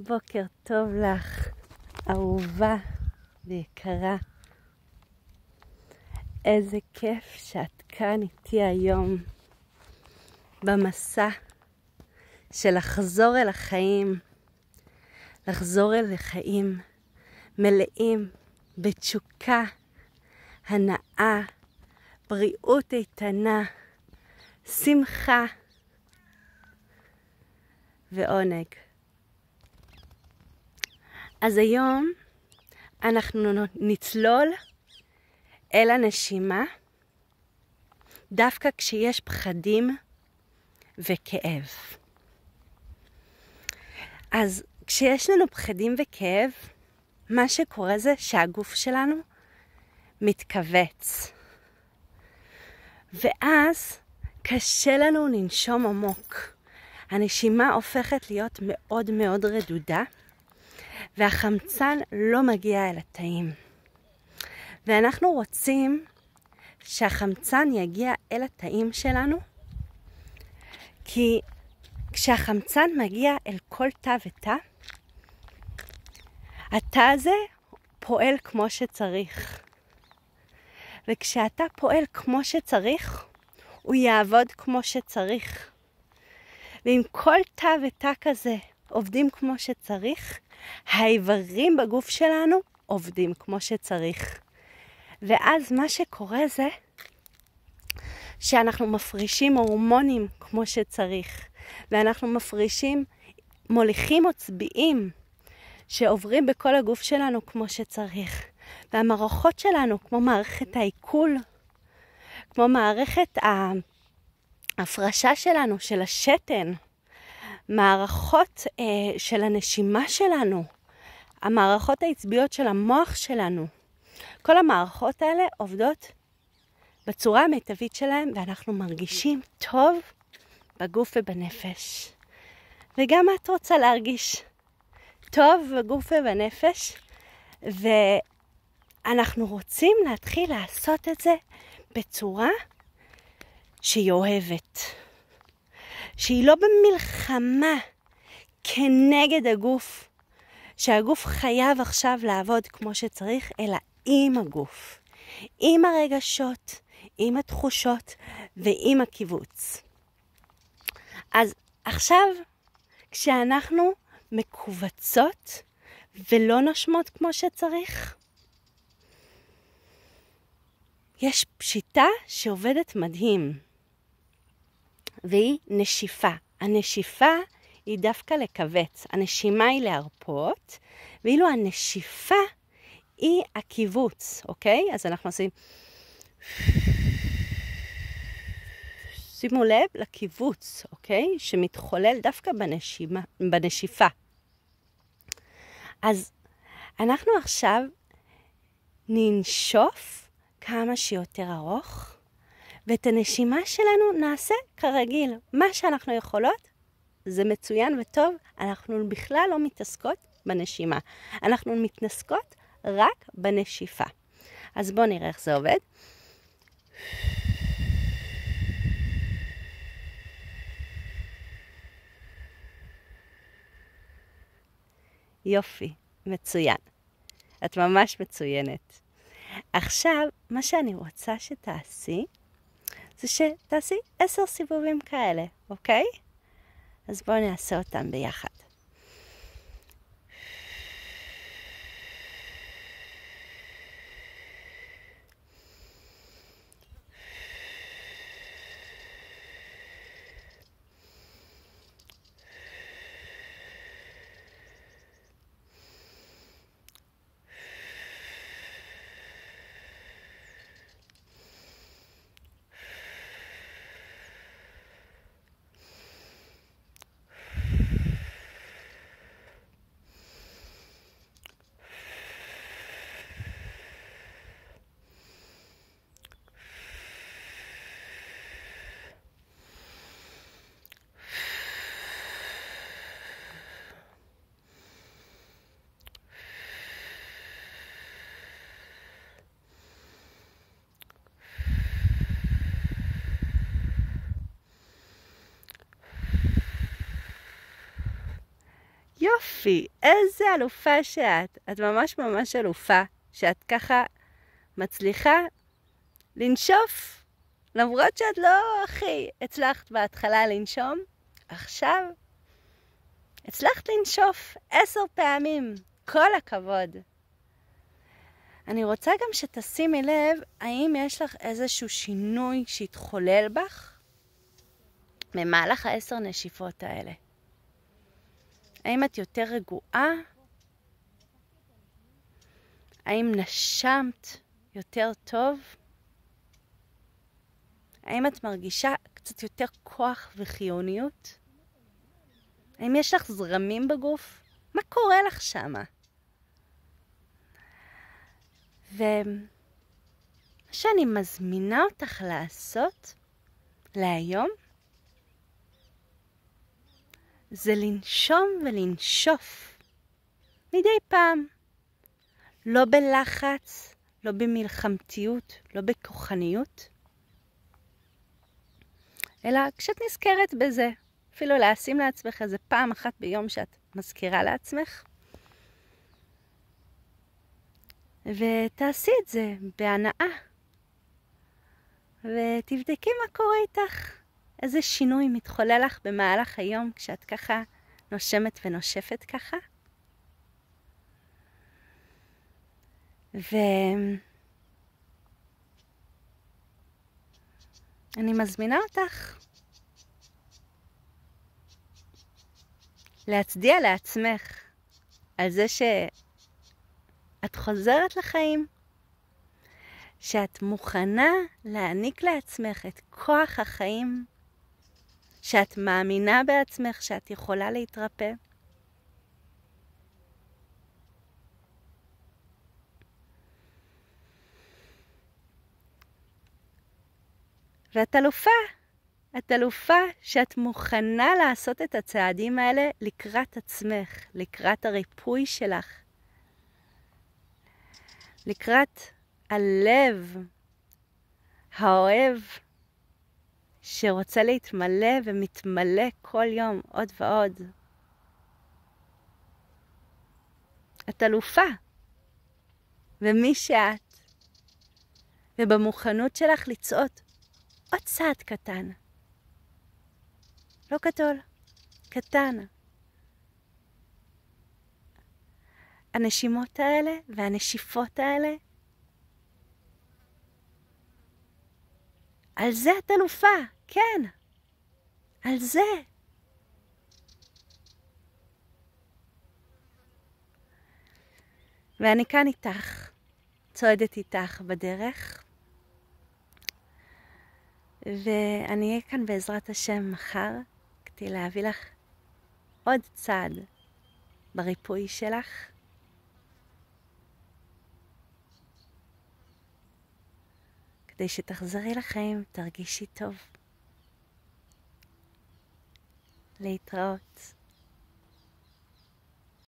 בוקר טוב לך, אהובה ויקרה. איזה כיף שאת כאן איתי היום במסע של לחזור אל החיים, לחזור אל החיים מלאים בתשוקה, הנאה, בריאות איתנה, שמחה ועונג. אז היום אנחנו נצלול אל הנשימה, דווקא כשיש פחדים וכאב. אז כשיש לנו פחדים וכאב, מה שקורה זה שהגוף שלנו מתכווץ. ואז קשה לנו לנשום עמוק. הנשימה הופכת להיות מאוד מאוד רדודה, והחמצן לא מגיע אל התאים. ואנחנו רוצים שהחמצן יגיע אל התאים שלנו, כי כשהחמצן מגיע אל כל תא ותא, התא הזה פועל כמו שצריך. וכשאתה פועל כמו שצריך, הוא יעבוד כמו שצריך. ואם כל תא ותא כזה עובדים כמו שצריך, האיברים בגוף שלנו עובדים כמו שצריך. ואז מה שקורה זה שאנחנו מפרישים הורמונים כמו שצריך. ואנחנו מפרישים מוליכים עצביים שעוברים בכל הגוף שלנו כמו שצריך. והמערכות שלנו, כמו מערכת העיכול, כמו מערכת ההפרשה שלנו, של השתן, מערכות של הנשימה שלנו, המערכות העצביות של המוח שלנו, כל המערכות האלה עובדות בצורה המיטבית שלהם, ואנחנו מרגישים טוב בגוף ובנפש. וגם את רוצה להרגיש טוב בגוף ובנפש, ואנחנו רוצים להתחיל לעשות את זה בצורה שהיא אוהבת. שהיא לא במלחמה כנגד הגוף, שהגוף חייב עכשיו לעבוד כמו שצריך, אלא עם הגוף, עם הרגשות, עם התחושות ועם הקיבוץ. אז עכשיו, כשאנחנו מקובצות ולא נושמות כמו שצריך, יש שיטה שעובדת מדהים, והיא נשיפה. הנשיפה היא דווקא לקבץ, הנשימה היא להרפות, ואילו הנשיפה היא הקיבוץ, אוקיי? אז אנחנו עושים, שימו לב לקיבוץ, אוקיי? שמתחולל דווקא בנשיפה. אז אנחנו עכשיו ננשוף כמה שיותר ארוך, ואת הנשימה שלנו נעשה כרגיל. מה שאנחנו יכולות זה מצוין וטוב, אנחנו בכלל לא מתעסקות בנשימה. אנחנו מתעסקות רק בנשיפה. אז בואו נראה איך זה עובד. יופי, מצוין. את ממש מצוינת. עכשיו, מה שאני רוצה שתעשי, זה שתעשי 10 סיבובים כאלה, אוקיי? אז בואו נעשה אותם ביחד. יופי, איזה אלופה שאת. את ממש ממש אלופה, שאת ככה מצליחה לנשוף, למרות שאת לא הכי הצלחת בהתחלה לנשום, עכשיו הצלחת לנשוף 10 פעמים, כל הכבוד. אני רוצה גם שתשימי לב, האם יש לך איזשהו שינוי שהתחולל בך במהלך 10 נשיפות האלה. האם את יותר רגועה? האם נשמת יותר טוב? האם את מרגישה קצת יותר כוח וחיוניות? האם יש לך זרמים בגוף? מה קורה לך שמה? ומה שאני מזמינה אותך לעשות להיום, זה לנשום ולנשוף מדי פעם. לא בלחץ, לא במלחמתיות, לא בכוחניות, אלא כשאת נזכרת בזה, אפילו לשים לעצמך איזה פעם אחת ביום שאת מזכירה לעצמך, ותעשי את זה בהנאה, ותבדקי מה קורה איתך, איזה שינוי מתחולל לך במהלך היום כשאת ככה נושמת ונושפת ככה. ואני מזמינה אותך להצדיע לעצמך על זה שאת חוזרת לחיים, שאת מוכנה להעניק לעצמך את כוח החיים, שאת מאמינה בעצמך שאת יכולה להתרפא. ואת אלופה, את אלופה שאת מוכנה לעשות את הצעדים האלה לקראת עצמך, לקראת הריפוי שלך, לקראת הלב האוהב שרוצה להתמלא ומתמלא כל יום עוד ועוד. את אלופה, ומי שאת, ובמוכנות שלך לצעוד עוד צעד קטן, לא גדול, קטן. הנשימות האלה והנשיפות האלה, על זה את אלופה, כן, על זה. ואני כאן איתך, צועדת איתך בדרך, ואני אהיה כאן בעזרת השם מחר, כדי להביא לך עוד צעד בריפוי שלך. כדי שתחזרי לחיים, תרגישי טוב. להתראות.